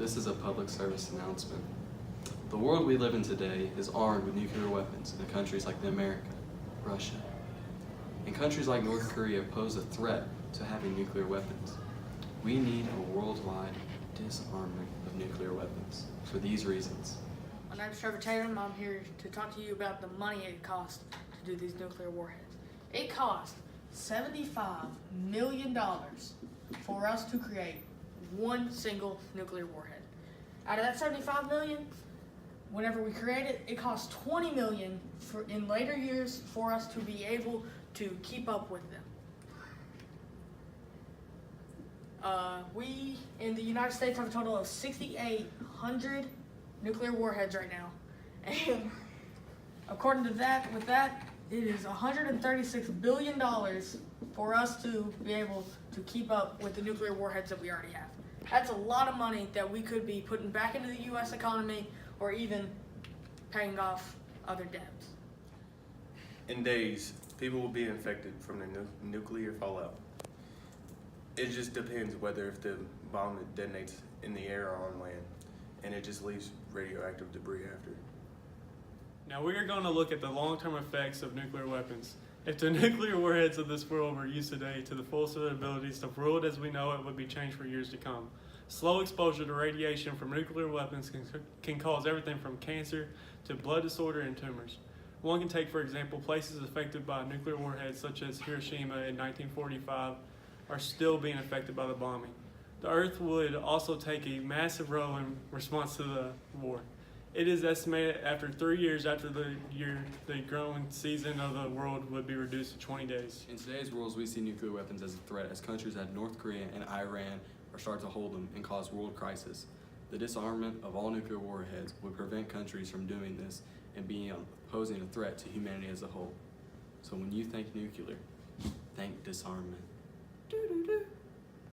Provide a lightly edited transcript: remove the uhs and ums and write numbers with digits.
This is a public service announcement. The world we live in today is armed with nuclear weapons in countries like America, Russia, and countries like North Korea pose a threat to having nuclear weapons. We need a worldwide disarmament of nuclear weapons for these reasons. My name is Trevor Tatum. I'm here to talk to you about the money it costs to do these nuclear warheads. It cost $75 million for us to create one single nuclear warhead. Out of that $75 million, whenever we create it, it costs $20 million in later years for us to be able to keep up with them. We in the United States have a total of 6,800 nuclear warheads right now, and according to that, it is $136 billion for us to be able to keep up with the nuclear warheads that we already have. That's a lot of money that we could be putting back into the U.S. economy or even paying off other debts. In days, people will be infected from the nuclear fallout. It just depends whether if the bomb detonates in the air or on land, and it just leaves radioactive debris after. Now we are going to look at the long-term effects of nuclear weapons. If the nuclear warheads of this world were used today to the fullest of their abilities, the world as we know it would be changed for years to come. Slow exposure to radiation from nuclear weapons can cause everything from cancer to blood disorder and tumors. One can take, for example, places affected by nuclear warheads such as Hiroshima in 1945 are still being affected by the bombing. The Earth would also take a massive role in response to the war. It is estimated after 3 years after the growing season of the world would be reduced to 20 days. In today's world, we see nuclear weapons as a threat as countries like North Korea and Iran are starting to hold them and cause world crisis. The disarmament of all nuclear warheads would prevent countries from doing this and posing a threat to humanity as a whole. So when you think nuclear, think disarmament. Doo-doo-doo.